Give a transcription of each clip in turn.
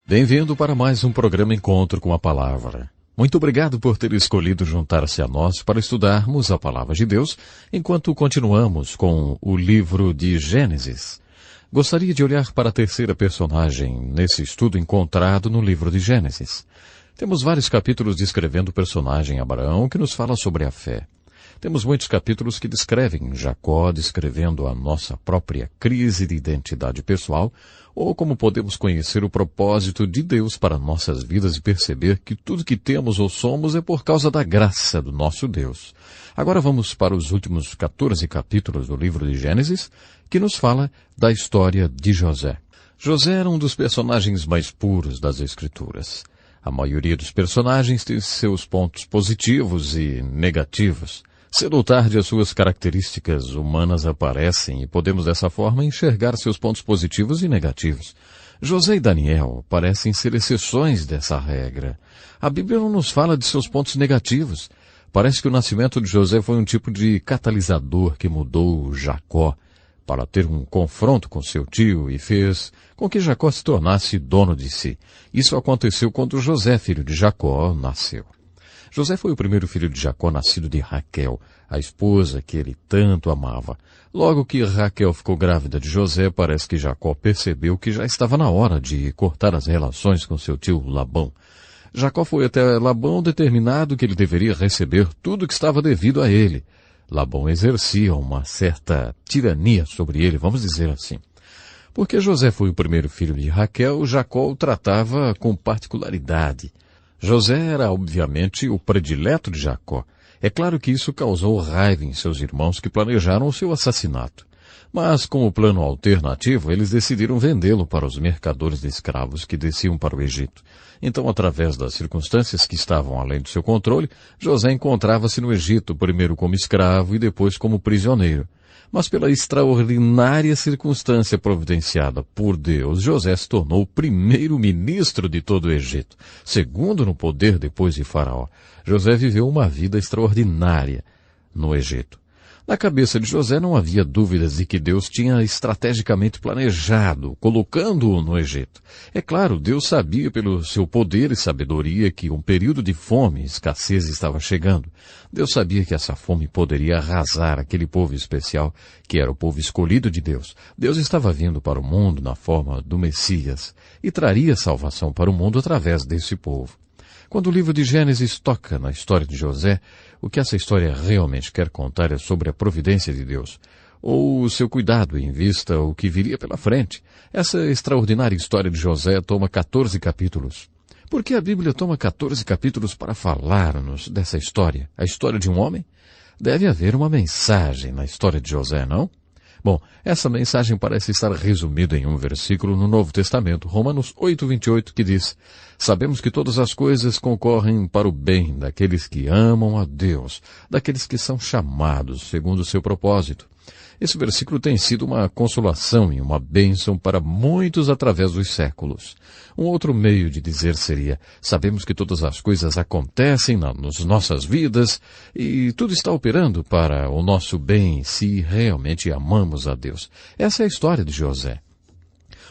Bem-vindo para mais um programa Encontro com a Palavra. Muito obrigado por ter escolhido juntar-se a nós para estudarmos a Palavra de Deus, enquanto continuamos com o livro de Gênesis. Gostaria de olhar para a terceira personagem nesse estudo encontrado no livro de Gênesis. Temos vários capítulos descrevendo o personagem Abraão, que nos fala sobre a fé. Temos muitos capítulos que descrevem Jacó, descrevendo a nossa própria crise de identidade pessoal, ou como podemos conhecer o propósito de Deus para nossas vidas e perceber que tudo que temos ou somos é por causa da graça do nosso Deus. Agora vamos para os últimos 14 capítulos do livro de Gênesis, que nos fala da história de José. José era um dos personagens mais puros das Escrituras. A maioria dos personagens tem seus pontos positivos e negativos. Cedo ou tarde, as suas características humanas aparecem e podemos dessa forma enxergar seus pontos positivos e negativos. José e Daniel parecem ser exceções dessa regra. A Bíblia não nos fala de seus pontos negativos. Parece que o nascimento de José foi um tipo de catalisador que mudou Jacó para ter um confronto com seu tio e fez com que Jacó se tornasse dono de si. Isso aconteceu quando José, filho de Jacó, nasceu. José foi o primeiro filho de Jacó nascido de Raquel, a esposa que ele tanto amava. Logo que Raquel ficou grávida de José, parece que Jacó percebeu que já estava na hora de cortar as relações com seu tio Labão. Jacó foi até Labão determinado que ele deveria receber tudo que estava devido a ele. Labão exercia uma certa tirania sobre ele, vamos dizer assim. Porque José foi o primeiro filho de Raquel, Jacó o tratava com particularidade. José era, obviamente, o predileto de Jacó. É claro que isso causou raiva em seus irmãos que planejaram o seu assassinato. Mas, como plano alternativo, eles decidiram vendê-lo para os mercadores de escravos que desciam para o Egito. Então, através das circunstâncias que estavam além do seu controle, José encontrava-se no Egito, primeiro como escravo e depois como prisioneiro. Mas pela extraordinária circunstância providenciada por Deus, José se tornou o primeiro ministro de todo o Egito, segundo no poder depois de Faraó. José viveu uma vida extraordinária no Egito. Na cabeça de José não havia dúvidas de que Deus tinha estrategicamente planejado, colocando-o no Egito. É claro, Deus sabia pelo seu poder e sabedoria que um período de fome e escassez estava chegando. Deus sabia que essa fome poderia arrasar aquele povo especial, que era o povo escolhido de Deus. Deus estava vindo para o mundo na forma do Messias e traria salvação para o mundo através desse povo. Quando o livro de Gênesis toca na história de José, o que essa história realmente quer contar é sobre a providência de Deus, ou o seu cuidado em vista ao que viria pela frente. Essa extraordinária história de José toma 14 capítulos. Por que a Bíblia toma 14 capítulos para falar-nos dessa história? A história de um homem? Deve haver uma mensagem na história de José, não? Bom, essa mensagem parece estar resumida em um versículo no Novo Testamento, Romanos 8:28, que diz: sabemos que todas as coisas concorrem para o bem daqueles que amam a Deus, daqueles que são chamados segundo o seu propósito. Esse versículo tem sido uma consolação e uma bênção para muitos através dos séculos. Um outro meio de dizer seria: sabemos que todas as coisas acontecem nas nossas vidas e tudo está operando para o nosso bem se realmente amamos a Deus. Essa é a história de José.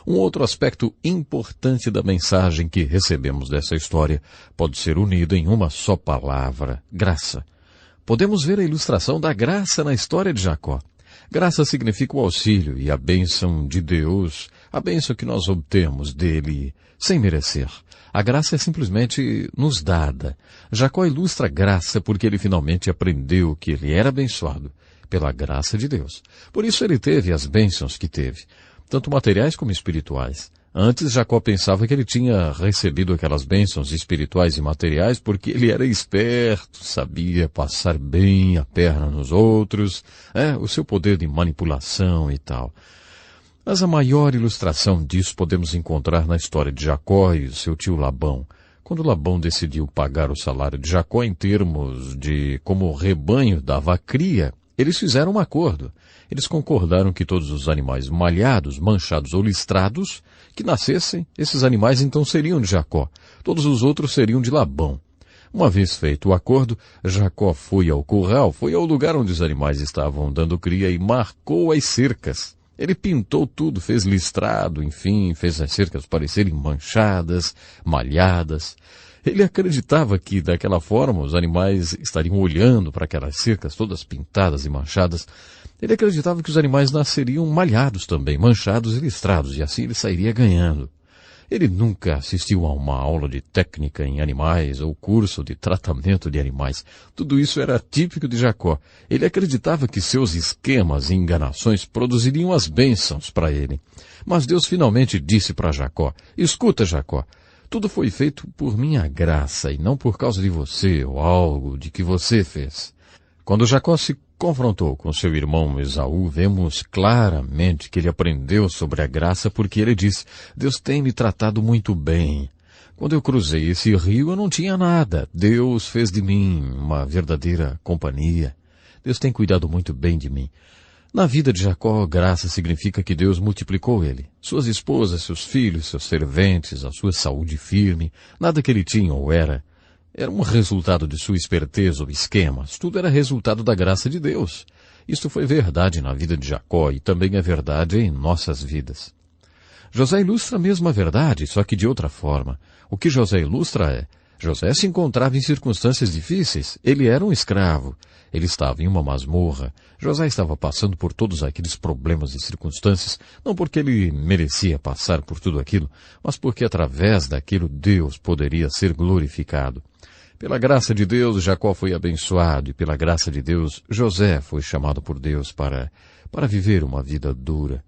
Um outro aspecto importante da mensagem que recebemos dessa história pode ser unido em uma só palavra: graça. Podemos ver a ilustração da graça na história de Jacó. Graça significa o auxílio e a bênção de Deus, a bênção que nós obtemos dele sem merecer. A graça é simplesmente nos dada. Jacó ilustra a graça porque ele finalmente aprendeu que ele era abençoado pela graça de Deus. Por isso ele teve as bênçãos que teve, tanto materiais como espirituais. Antes, Jacó pensava que ele tinha recebido aquelas bênçãos espirituais e materiais porque ele era esperto, sabia passar bem a perna nos outros, o seu poder de manipulação e tal. Mas a maior ilustração disso podemos encontrar na história de Jacó e seu tio Labão. Quando Labão decidiu pagar o salário de Jacó em termos de como o rebanho dava cria, eles fizeram um acordo. Eles concordaram que todos os animais malhados, manchados ou listrados que nascessem, esses animais então seriam de Jacó. Todos os outros seriam de Labão. Uma vez feito o acordo, Jacó foi ao curral, foi ao lugar onde os animais estavam dando cria e marcou as cercas. Ele pintou tudo, fez listrado, enfim, fez as cercas parecerem manchadas, malhadas. Ele acreditava que, daquela forma, os animais estariam olhando para aquelas cercas todas pintadas e manchadas. Ele acreditava que os animais nasceriam malhados também, manchados e listrados, e assim ele sairia ganhando. Ele nunca assistiu a uma aula de técnica em animais ou curso de tratamento de animais. Tudo isso era típico de Jacó. Ele acreditava que seus esquemas e enganações produziriam as bênçãos para ele. Mas Deus finalmente disse para Jacó: escuta, Jacó, tudo foi feito por minha graça e não por causa de você ou algo de que você fez. Quando Jacó se confrontou com seu irmão Esaú, vemos claramente que ele aprendeu sobre a graça porque ele disse: Deus tem me tratado muito bem. Quando eu cruzei esse rio eu não tinha nada. Deus fez de mim uma verdadeira companhia. Deus tem cuidado muito bem de mim. Na vida de Jacó, graça significa que Deus multiplicou ele. Suas esposas, seus filhos, seus serventes, a sua saúde firme, nada que ele tinha ou era um resultado de sua esperteza ou esquemas. Tudo era resultado da graça de Deus. Isto foi verdade na vida de Jacó e também é verdade em nossas vidas. José ilustra a mesma verdade, só que de outra forma. O que José ilustra é: José se encontrava em circunstâncias difíceis. Ele era um escravo. Ele estava em uma masmorra. José estava passando por todos aqueles problemas e circunstâncias, não porque ele merecia passar por tudo aquilo, mas porque através daquilo Deus poderia ser glorificado. Pela graça de Deus, Jacó foi abençoado, e pela graça de Deus, José foi chamado por Deus para viver uma vida dura.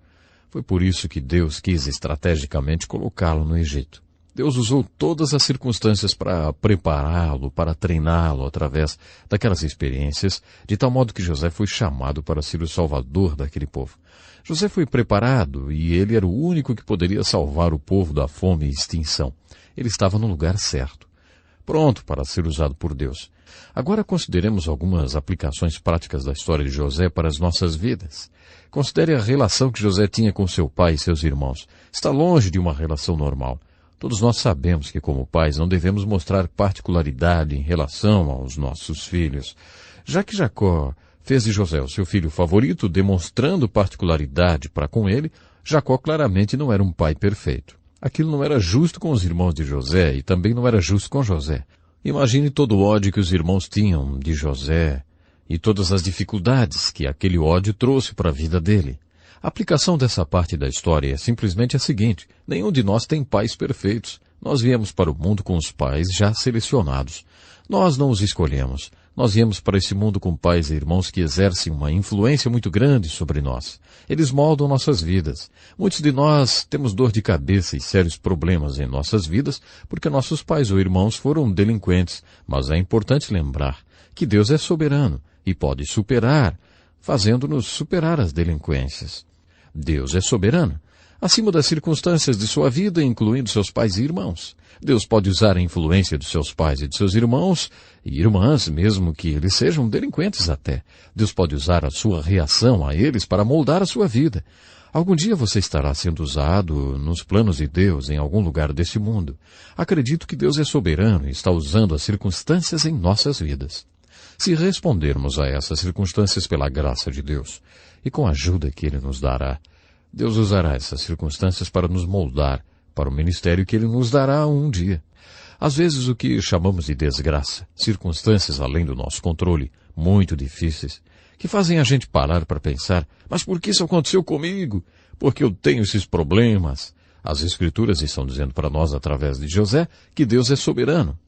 Foi por isso que Deus quis estrategicamente colocá-lo no Egito. Deus usou todas as circunstâncias para prepará-lo, para treiná-lo através daquelas experiências, de tal modo que José foi chamado para ser o salvador daquele povo. José foi preparado e ele era o único que poderia salvar o povo da fome e extinção. Ele estava no lugar certo, pronto para ser usado por Deus. Agora consideremos algumas aplicações práticas da história de José para as nossas vidas. Considere a relação que José tinha com seu pai e seus irmãos. Está longe de uma relação normal. Todos nós sabemos que, como pais, não devemos mostrar particularidade em relação aos nossos filhos. Já que Jacó fez de José o seu filho favorito, demonstrando particularidade para com ele, Jacó claramente não era um pai perfeito. Aquilo não era justo com os irmãos de José e também não era justo com José. Imagine todo o ódio que os irmãos tinham de José e todas as dificuldades que aquele ódio trouxe para a vida dele. A aplicação dessa parte da história é simplesmente a seguinte: nenhum de nós tem pais perfeitos. Nós viemos para o mundo com os pais já selecionados. Nós não os escolhemos. Nós viemos para esse mundo com pais e irmãos que exercem uma influência muito grande sobre nós. Eles moldam nossas vidas. Muitos de nós temos dor de cabeça e sérios problemas em nossas vidas porque nossos pais ou irmãos foram delinquentes. Mas é importante lembrar que Deus é soberano e pode superar, fazendo-nos superar as delinquências. Deus é soberano, acima das circunstâncias de sua vida, incluindo seus pais e irmãos. Deus pode usar a influência de seus pais e de seus irmãos e irmãs, mesmo que eles sejam delinquentes até. Deus pode usar a sua reação a eles para moldar a sua vida. Algum dia você estará sendo usado nos planos de Deus em algum lugar deste mundo. Acredito que Deus é soberano e está usando as circunstâncias em nossas vidas. Se respondermos a essas circunstâncias pela graça de Deus e com a ajuda que Ele nos dará, Deus usará essas circunstâncias para nos moldar para o ministério que Ele nos dará um dia. Às vezes o que chamamos de desgraça, circunstâncias além do nosso controle, muito difíceis, que fazem a gente parar para pensar: mas por que isso aconteceu comigo? Porque eu tenho esses problemas. As Escrituras estão dizendo para nós, através de José, que Deus é soberano.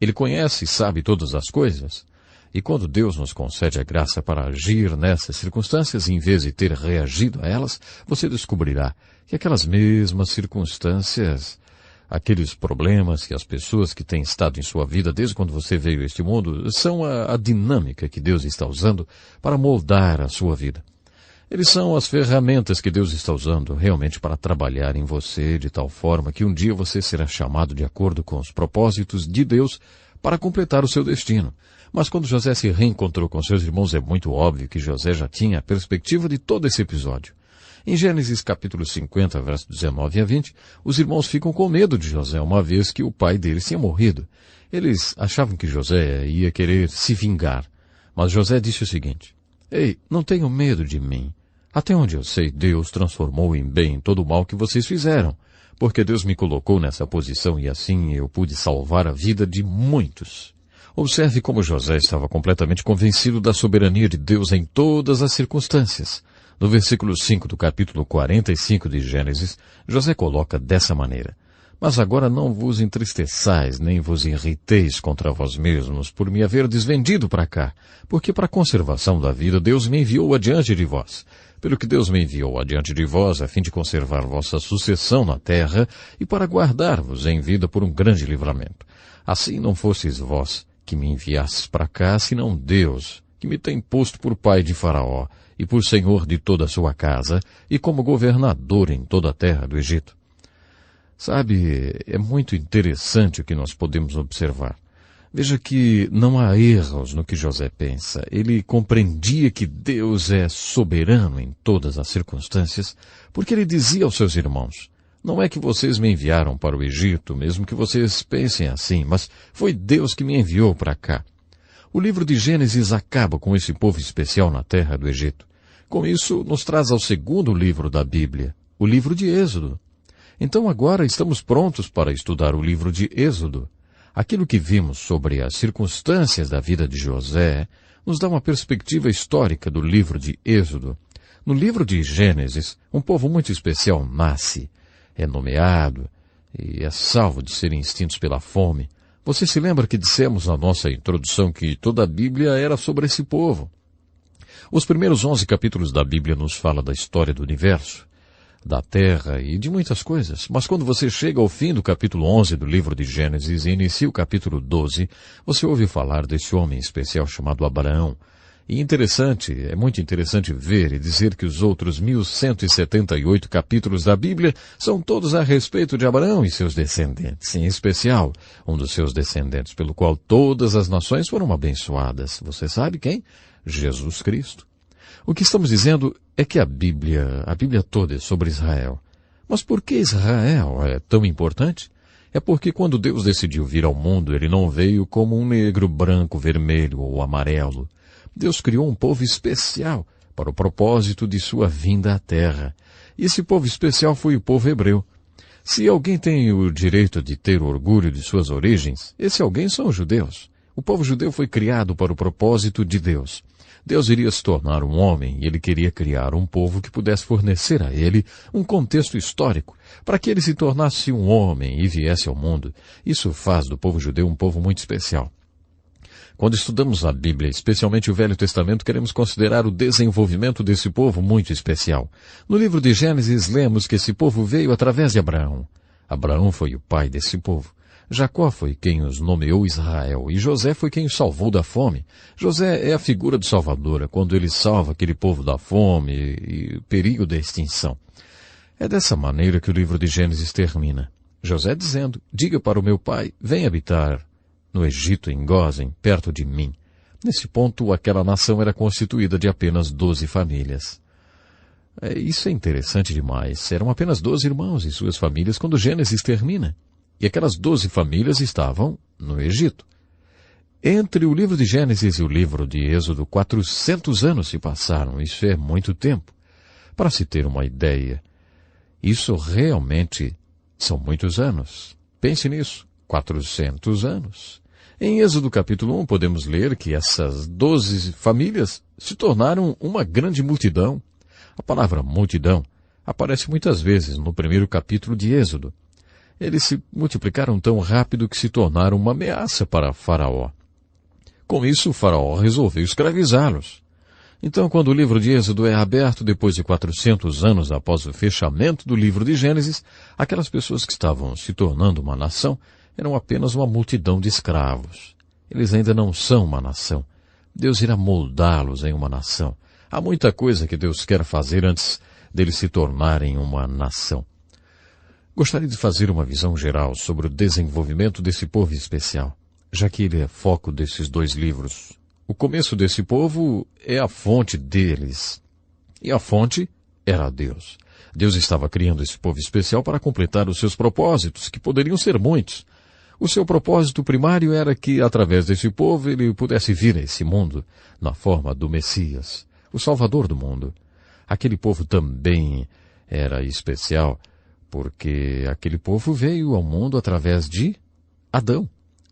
Ele conhece e sabe todas as coisas. E quando Deus nos concede a graça para agir nessas circunstâncias, em vez de ter reagido a elas, você descobrirá que aquelas mesmas circunstâncias, aqueles problemas que as pessoas que têm estado em sua vida desde quando você veio a este mundo, são a dinâmica que Deus está usando para moldar a sua vida. Eles são as ferramentas que Deus está usando realmente para trabalhar em você de tal forma que um dia você será chamado de acordo com os propósitos de Deus para completar o seu destino. Mas quando José se reencontrou com seus irmãos, é muito óbvio que José já tinha a perspectiva de todo esse episódio. Em Gênesis capítulo 50, versos 19 a 20, os irmãos ficam com medo de José, uma vez que o pai deles tinha morrido. Eles achavam que José ia querer se vingar. Mas José disse o seguinte: Ei, não tenham medo de mim. Até onde eu sei, Deus transformou em bem todo o mal que vocês fizeram, porque Deus me colocou nessa posição e assim eu pude salvar a vida de muitos. Observe como José estava completamente convencido da soberania de Deus em todas as circunstâncias. No versículo 5 do capítulo 45 de Gênesis, José coloca dessa maneira: Mas agora não vos entristeçais, nem vos irriteis contra vós mesmos por me haverdes vendido para cá, porque para a conservação da vida Deus me enviou adiante de vós. Pelo que Deus me enviou adiante de vós, a fim de conservar vossa sucessão na terra e para guardar-vos em vida por um grande livramento. Assim não fosseis vós que me enviastes para cá, senão Deus, que me tem posto por pai de Faraó e por senhor de toda a sua casa e como governador em toda a terra do Egito. Sabe, é muito interessante o que nós podemos observar. Veja que não há erros no que José pensa. Ele compreendia que Deus é soberano em todas as circunstâncias, porque ele dizia aos seus irmãos: Não é que vocês me enviaram para o Egito, mesmo que vocês pensem assim, mas foi Deus que me enviou para cá. O livro de Gênesis acaba com esse povo especial na terra do Egito. Com isso, nos traz ao segundo livro da Bíblia, o livro de Êxodo. Então agora estamos prontos para estudar o livro de Êxodo. Aquilo que vimos sobre as circunstâncias da vida de José nos dá uma perspectiva histórica do livro de Êxodo. No livro de Gênesis, um povo muito especial nasce, é nomeado e é salvo de serem extintos pela fome. Você se lembra que dissemos na nossa introdução que toda a Bíblia era sobre esse povo? Os primeiros 11 capítulos da Bíblia nos falam da história do universo, da terra e de muitas coisas. Mas quando você chega ao fim do capítulo 11 do livro de Gênesis e inicia o capítulo 12, você ouve falar desse homem especial chamado Abraão. E é muito interessante ver e dizer que os outros 1178 capítulos da Bíblia são todos a respeito de Abraão e seus descendentes, em especial um dos seus descendentes, pelo qual todas as nações foram abençoadas. Você sabe quem? Jesus Cristo. O que estamos dizendo é que a Bíblia toda é sobre Israel. Mas por que Israel é tão importante? É porque quando Deus decidiu vir ao mundo, ele não veio como um negro, branco, vermelho ou amarelo. Deus criou um povo especial para o propósito de sua vinda à terra. E esse povo especial foi o povo hebreu. Se alguém tem o direito de ter orgulho de suas origens, esse alguém são os judeus. O povo judeu foi criado para o propósito de Deus. Deus iria se tornar um homem e ele queria criar um povo que pudesse fornecer a ele um contexto histórico para que ele se tornasse um homem e viesse ao mundo. Isso faz do povo judeu um povo muito especial. Quando estudamos a Bíblia, especialmente o Velho Testamento, queremos considerar o desenvolvimento desse povo muito especial. No livro de Gênesis, lemos que esse povo veio através de Abraão. Abraão foi o pai desse povo. Jacó foi quem os nomeou Israel, e José foi quem os salvou da fome. José é a figura do Salvador, quando ele salva aquele povo da fome e perigo da extinção. É dessa maneira que o livro de Gênesis termina. José dizendo: Diga para o meu pai, vem habitar no Egito, em Gósen, perto de mim. Nesse ponto, aquela nação era constituída de apenas 12 famílias. Isso é interessante demais. Eram apenas 12 irmãos e suas famílias quando Gênesis termina. E aquelas 12 famílias estavam no Egito. Entre o livro de Gênesis e o livro de Êxodo, 400 anos se passaram. Isso é muito tempo. Para se ter uma ideia, isso realmente são muitos anos. Pense nisso, 400 anos. Em Êxodo capítulo 1 podemos ler que essas 12 famílias se tornaram uma grande multidão. A palavra multidão aparece muitas vezes no primeiro capítulo de Êxodo. Eles se multiplicaram tão rápido que se tornaram uma ameaça para Faraó. Com isso, Faraó resolveu escravizá-los. Então, quando o livro de Êxodo é aberto depois de 400 anos após o fechamento do livro de Gênesis, aquelas pessoas que estavam se tornando uma nação eram apenas uma multidão de escravos. Eles ainda não são uma nação. Deus irá moldá-los em uma nação. Há muita coisa que Deus quer fazer antes deles se tornarem uma nação. Gostaria de fazer uma visão geral sobre o desenvolvimento desse povo especial, já que ele é foco desses 2 livros. O começo desse povo é a fonte deles. E a fonte era Deus. Deus estava criando esse povo especial para completar os seus propósitos, que poderiam ser muitos. O seu propósito primário era que, através desse povo, ele pudesse vir a esse mundo na forma do Messias, o Salvador do mundo. Aquele povo também era especial, porque aquele povo veio ao mundo através de Adão.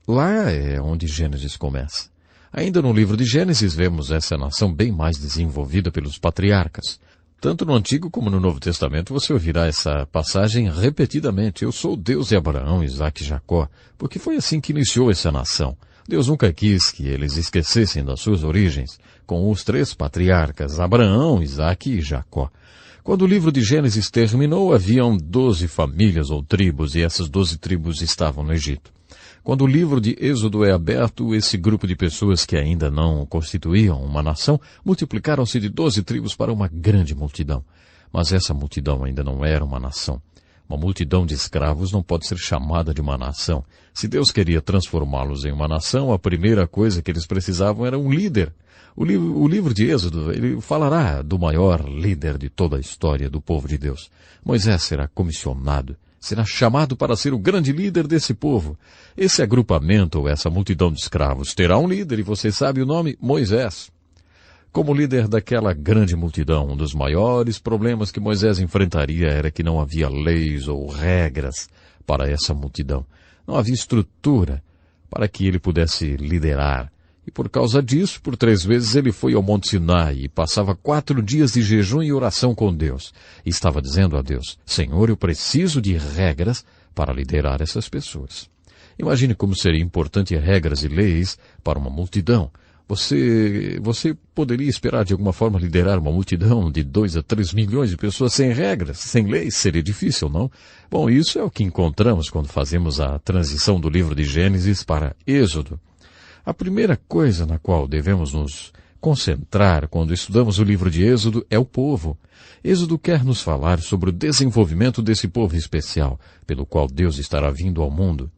Lá é onde Gênesis começa. Ainda no livro de Gênesis vemos essa nação bem mais desenvolvida pelos patriarcas. Tanto no Antigo como no Novo Testamento você ouvirá essa passagem repetidamente. Eu sou o Deus de Abraão, Isaque e Jacó, porque foi assim que iniciou essa nação. Deus nunca quis que eles esquecessem das suas origens, com os 3 patriarcas, Abraão, Isaque e Jacó. Quando o livro de Gênesis terminou, haviam 12 famílias ou tribos, e essas 12 tribos estavam no Egito. Quando o livro de Êxodo é aberto, esse grupo de pessoas que ainda não constituíam uma nação multiplicaram-se de 12 tribos para uma grande multidão. Mas essa multidão ainda não era uma nação. Uma multidão de escravos não pode ser chamada de uma nação. Se Deus queria transformá-los em uma nação, a primeira coisa que eles precisavam era um líder. O livro de Êxodo, ele falará do maior líder de toda a história do povo de Deus. Moisés será comissionado. Será chamado para ser o grande líder desse povo. Esse agrupamento ou essa multidão de escravos terá um líder, e você sabe o nome? Moisés. Como líder daquela grande multidão, um dos maiores problemas que Moisés enfrentaria era que não havia leis ou regras para essa multidão. Não havia estrutura para que ele pudesse liderar. E por causa disso, por 3 vezes ele foi ao Monte Sinai e passava 4 dias de jejum e oração com Deus. E estava dizendo a Deus, Senhor, eu preciso de regras para liderar essas pessoas. Imagine como seria importante regras e leis para uma multidão. Você poderia esperar de alguma forma liderar uma multidão de 2 a 3 milhões de pessoas sem regras, sem leis? Seria difícil, não? Bom, isso é o que encontramos quando fazemos a transição do livro de Gênesis para Êxodo. A primeira coisa na qual devemos nos concentrar quando estudamos o livro de Êxodo é o povo. Êxodo quer nos falar sobre o desenvolvimento desse povo especial, pelo qual Deus estará vindo ao mundo.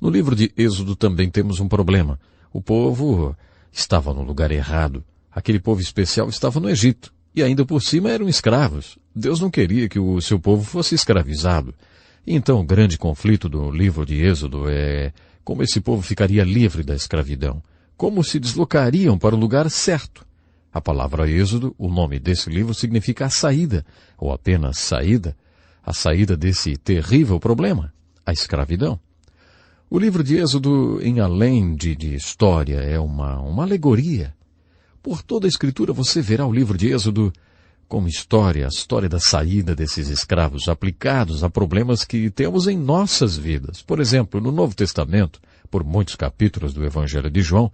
No livro de Êxodo também temos um problema. O povo estava no lugar errado. Aquele povo especial estava no Egito, e ainda por cima eram escravos. Deus não queria que o seu povo fosse escravizado. Então o grande conflito do livro de Êxodo é como esse povo ficaria livre da escravidão. Como se deslocariam para o lugar certo. A palavra Êxodo, o nome desse livro, significa a saída, ou apenas saída, a saída desse terrível problema, a escravidão. O livro de Êxodo, em além de história, é uma alegoria. Por toda a Escritura você verá o livro de Êxodo como história, a história da saída desses escravos aplicados a problemas que temos em nossas vidas. Por exemplo, no Novo Testamento, por muitos capítulos do Evangelho de João,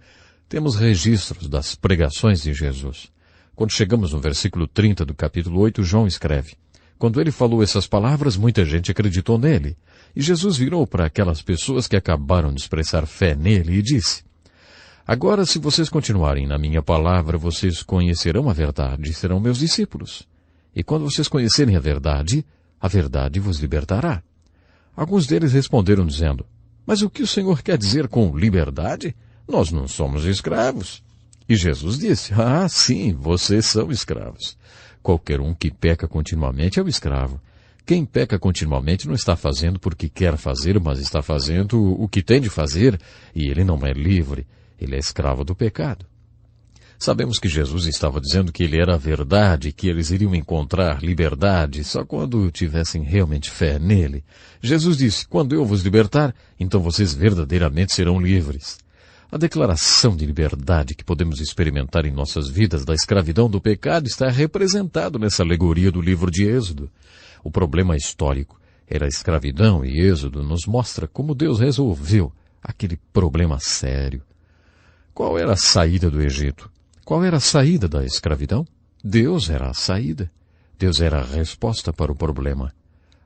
temos registros das pregações de Jesus. Quando chegamos no versículo 30 do capítulo 8, João escreve, quando ele falou essas palavras, muita gente acreditou nele. E Jesus virou para aquelas pessoas que acabaram de expressar fé nele e disse, agora, se vocês continuarem na minha palavra, vocês conhecerão a verdade e serão meus discípulos. E quando vocês conhecerem a verdade vos libertará. Alguns deles responderam dizendo, mas o que o Senhor quer dizer com liberdade? Nós não somos escravos. E Jesus disse, sim, vocês são escravos. Qualquer um que peca continuamente é um escravo. Quem peca continuamente não está fazendo porque quer fazer, mas está fazendo o que tem de fazer, e ele não é livre. Ele é escravo do pecado. Sabemos que Jesus estava dizendo que ele era a verdade, que eles iriam encontrar liberdade só quando tivessem realmente fé nele. Jesus disse, quando eu vos libertar, então vocês verdadeiramente serão livres. A declaração de liberdade que podemos experimentar em nossas vidas da escravidão do pecado está representado nessa alegoria do livro de Êxodo. O problema histórico era a escravidão e Êxodo nos mostra como Deus resolveu aquele problema sério. Qual era a saída do Egito? Qual era a saída da escravidão? Deus era a saída. Deus era a resposta para o problema.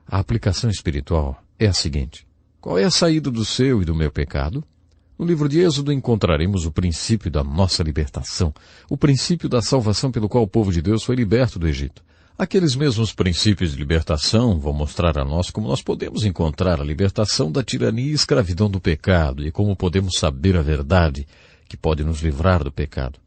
A aplicação espiritual é a seguinte. Qual é a saída do seu e do meu pecado? No livro de Êxodo encontraremos o princípio da nossa libertação, o princípio da salvação pelo qual o povo de Deus foi liberto do Egito. Aqueles mesmos princípios de libertação vão mostrar a nós como nós podemos encontrar a libertação da tirania e escravidão do pecado e como podemos saber a verdade que pode nos livrar do pecado.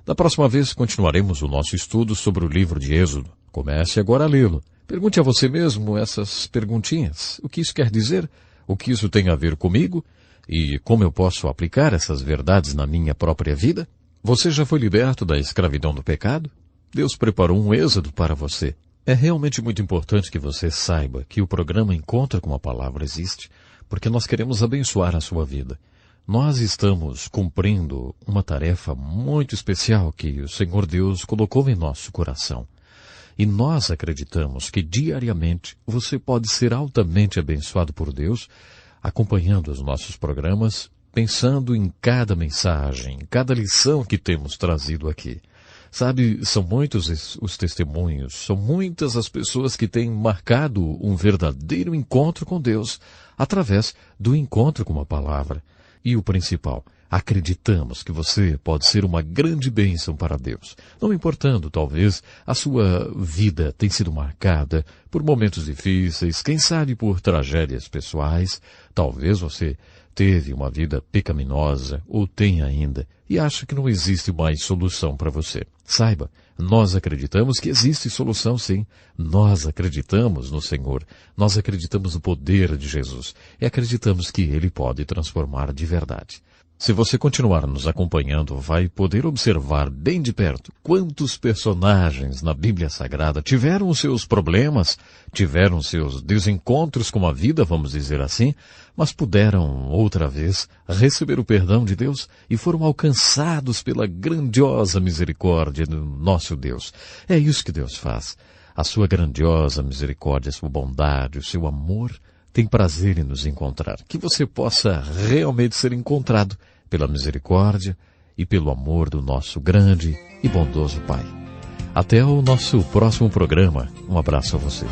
Da próxima vez continuaremos o nosso estudo sobre o livro de Êxodo. Comece agora a lê-lo. Pergunte a você mesmo essas perguntinhas. O que isso quer dizer? O que isso tem a ver comigo? E como eu posso aplicar essas verdades na minha própria vida? Você já foi liberto da escravidão do pecado? Deus preparou um êxodo para você. É realmente muito importante que você saiba que o programa Encontra com a Palavra existe, porque nós queremos abençoar a sua vida. Nós estamos cumprindo uma tarefa muito especial que o Senhor Deus colocou em nosso coração. E nós acreditamos que diariamente você pode ser altamente abençoado por Deus, acompanhando os nossos programas, pensando em cada mensagem, em cada lição que temos trazido aqui. Sabe, são muitos os testemunhos, são muitas as pessoas que têm marcado um verdadeiro encontro com Deus através do encontro com a palavra. E o principal, acreditamos que você pode ser uma grande bênção para Deus. Não importando, talvez, a sua vida tenha sido marcada por momentos difíceis, quem sabe por tragédias pessoais, talvez você teve uma vida pecaminosa, ou tem ainda, e acha que não existe mais solução para você. Saiba, nós acreditamos que existe solução sim. Nós acreditamos no Senhor. Nós acreditamos no poder de Jesus. E acreditamos que Ele pode transformar de verdade. Se você continuar nos acompanhando, vai poder observar bem de perto quantos personagens na Bíblia Sagrada tiveram os seus problemas, tiveram seus desencontros com a vida, vamos dizer assim, mas puderam, outra vez, receber o perdão de Deus e foram alcançados pela grandiosa misericórdia do nosso Deus. É isso que Deus faz. A sua grandiosa misericórdia, a sua bondade, o seu amor tem prazer em nos encontrar. Que você possa realmente ser encontrado pela misericórdia e pelo amor do nosso grande e bondoso Pai. Até o nosso próximo programa. Um abraço a você.